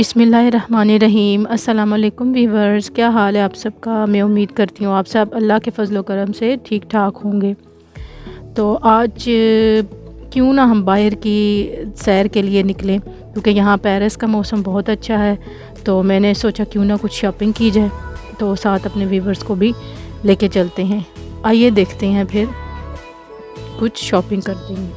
बिस्मिल्लाहिर्रहमानिर्रहीम। अस्सलाम वालेकुम वीवर्स, क्या हाल है आप सबका। मैं उम्मीद करती हूँ आप सब अल्लाह के फ़ज़ल करम से ठीक ठाक होंगे। तो आज क्यों ना हम बाहर की सैर के लिए निकलें, क्योंकि यहाँ पेरिस का मौसम बहुत अच्छा है। तो मैंने सोचा क्यों ना कुछ शॉपिंग की जाए, तो साथ अपने वीवर्स को भी लेके चलते हैं। आइए देखते हैं, फिर कुछ शॉपिंग करते हैं।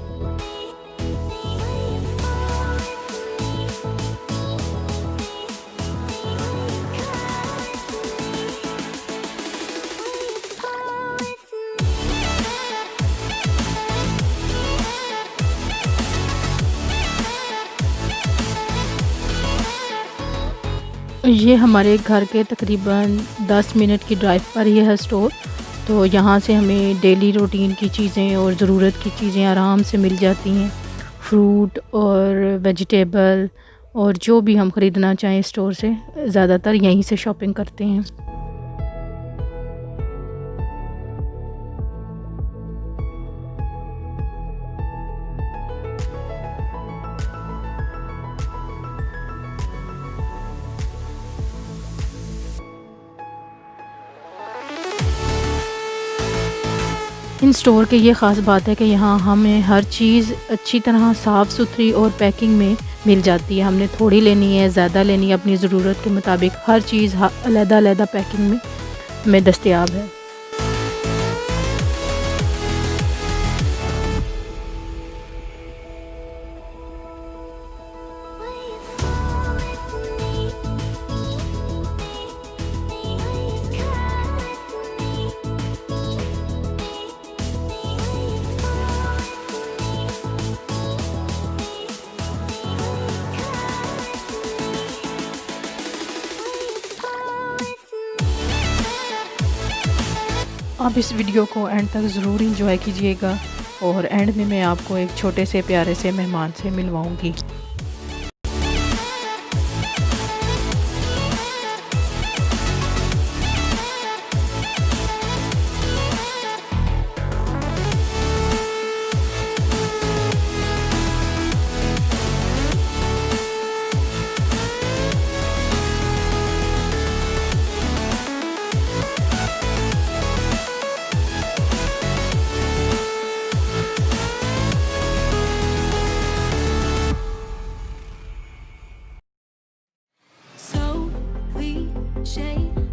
ये हमारे घर के तकरीबन 10 मिनट की ड्राइव पर ही है स्टोर। तो यहाँ से हमें डेली रूटीन की चीज़ें और ज़रूरत की चीज़ें आराम से मिल जाती हैं। फ्रूट और वेजिटेबल और जो भी हम ख़रीदना चाहें स्टोर से, ज़्यादातर यहीं से शॉपिंग करते हैं। इन स्टोर की ये ख़ास बात है कि यहाँ हमें हर चीज़ अच्छी तरह साफ़ सुथरी और पैकिंग में मिल जाती है। हमने थोड़ी लेनी है, ज़्यादा लेनी है, अपनी ज़रूरत के मुताबिक हर चीज़ अलग-अलग पैकिंग में दस्तयाब है। आप इस वीडियो को एंड तक ज़रूर इंजॉय कीजिएगा और एंड में मैं आपको एक छोटे से प्यारे से मेहमान से मिलवाऊंगी।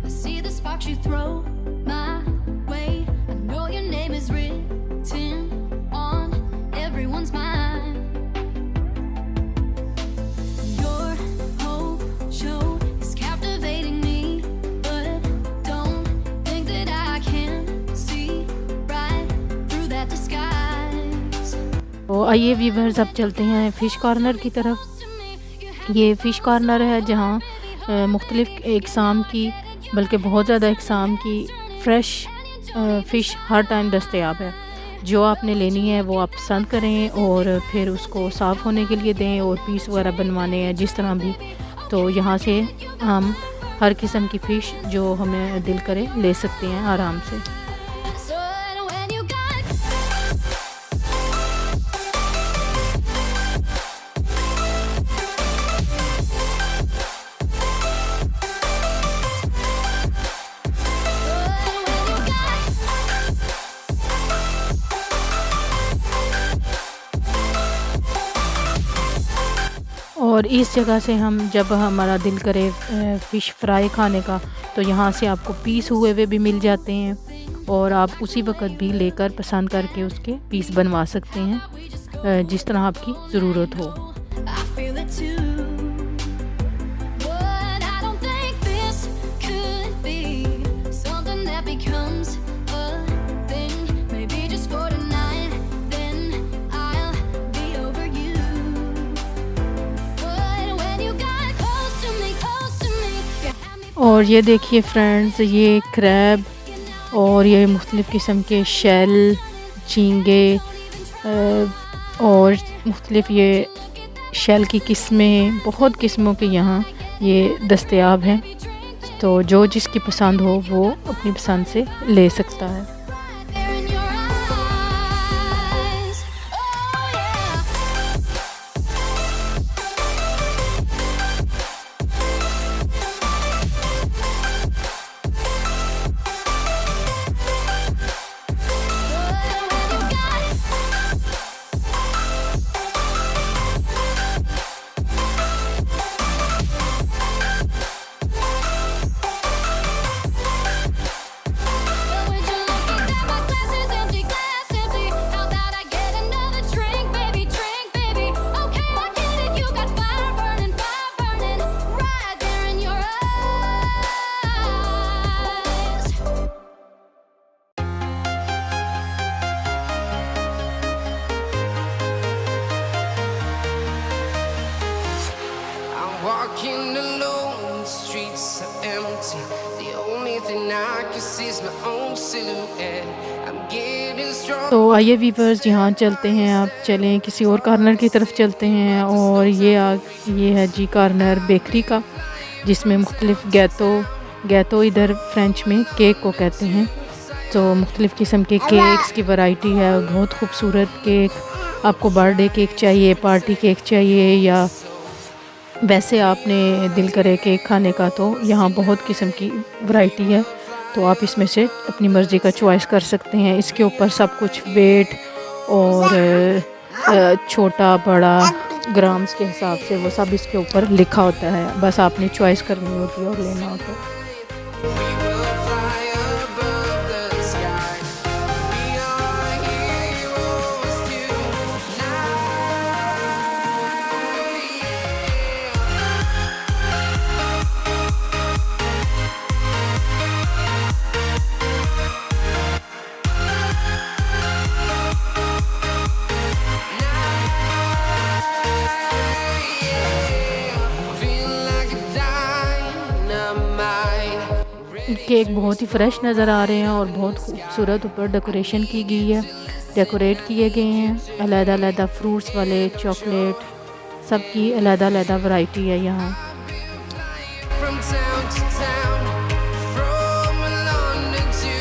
I see the sparks you throw my way. I know your name is written on everyone's mind. Your whole show is captivating me, but don't think that I can see right through that disguise. तो आइए viewers, अब चलते हैं fish corner की तरफ। ये fish corner है जहाँ मुख्तलिफ़ इक़साम की, बल्कि बहुत ज़्यादा इक़साम की फ़्रेश फ़िश हर टाइम दस्तयाब है। जो आपने लेनी है वो आप पसंद करें और फिर उसको साफ़ होने के लिए दें और पीस वगैरह बनवाने हैं जिस तरह भी। तो यहाँ से हम हर किस्म की फ़िश जो हमें दिल करे ले सकते हैं आराम से। और इस जगह से हम जब हमारा दिल करे फ़िश फ्राई खाने का, तो यहाँ से आपको पीस हुए हुए भी मिल जाते हैं और आप उसी वक्त भी लेकर पसंद करके उसके पीस बनवा सकते हैं जिस तरह आपकी ज़रूरत हो। और ये देखिए फ्रेंड्स, ये क्रैब और ये मुख्तलिफ़ किस्म के शेल, झींगे और मुख्तलिफ़ ये शेल की किस्में, बहुत किस्मों के यहाँ ये दस्तयाब हैं। तो जो जिसकी पसंद हो वो अपनी पसंद से ले सकता है। is my own silhouette. I'm getting strong. तो आइए वीवर्स यहाँ चलते हैं, आप चलें किसी और कॉर्नर की तरफ चलते हैं। और ये है जी कॉर्नर बेकरी का, जिसमें मुख्तलिफ़ गैतो इधर फ्रेंच में केक को कहते हैं। तो मुख्तलिफ़ किस्म के केक्स की वैरायटी है, बहुत खूबसूरत केक। आपको बर्थडे केक चाहिए, पार्टी केक चाहिए, या वैसे आपने दिल करे केक खाने का, तो यहाँ बहुत किस्म की वैरायटी है। तो आप इसमें से अपनी मर्ज़ी का चॉइस कर सकते हैं। इसके ऊपर सब कुछ वेट और छोटा बड़ा ग्राम्स के हिसाब से वो सब इसके ऊपर लिखा होता है। बस आपने चॉइस करनी होती है और लेना होता है। We will fly above the sky. We are heroes tonight. Feel like a dynamite. Cake बहुत ही फ्रेश नज़र आ रहे हैं और बहुत खूबसूरत ऊपर डेकोरेशन की गई है, डेकोरेट किए गए हैं। अलग-अलग फ्रूट्स वाले, चॉकलेट, सबकी अलग-अलग वैरायटी है यहाँ। From town to town, from London to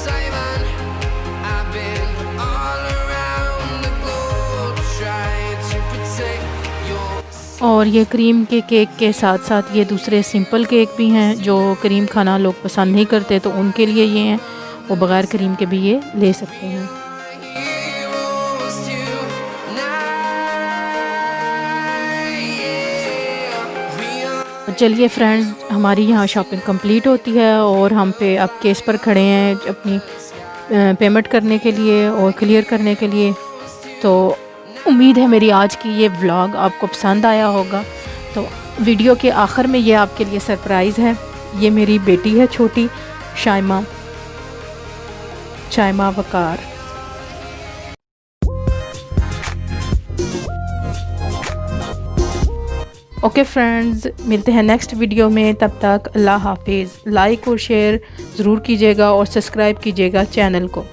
Taiwan, I've been all around the globe trying to protect your. और ये क्रीम के केक के साथ साथ ये दूसरे सिंपल केक भी हैं, जो क्रीम खाना लोग पसंद नहीं करते, तो उनके लिए ये हैं। वो बग़ैर क्रीम के भी ये ले सकते हैं। Heroes tonight, yeah. We are. तो चलिए फ्रेंड्स, हमारी यहाँ शॉपिंग कंप्लीट होती है और हम पे अब केस पर खड़े हैं अपनी पेमेंट करने के लिए और क्लियर करने के लिए। तो उम्मीद है मेरी आज की ये व्लॉग आपको पसंद आया होगा। तो वीडियो के आखिर में ये आपके लिए सरप्राइज़ है। ये मेरी बेटी है छोटी, शाइमा वकार। ओके फ्रेंड्स, मिलते हैं नेक्स्ट वीडियो में। तब तक अल्लाह हाफिज़। लाइक और शेयर ज़रूर कीजिएगा और सब्सक्राइब कीजिएगा चैनल को।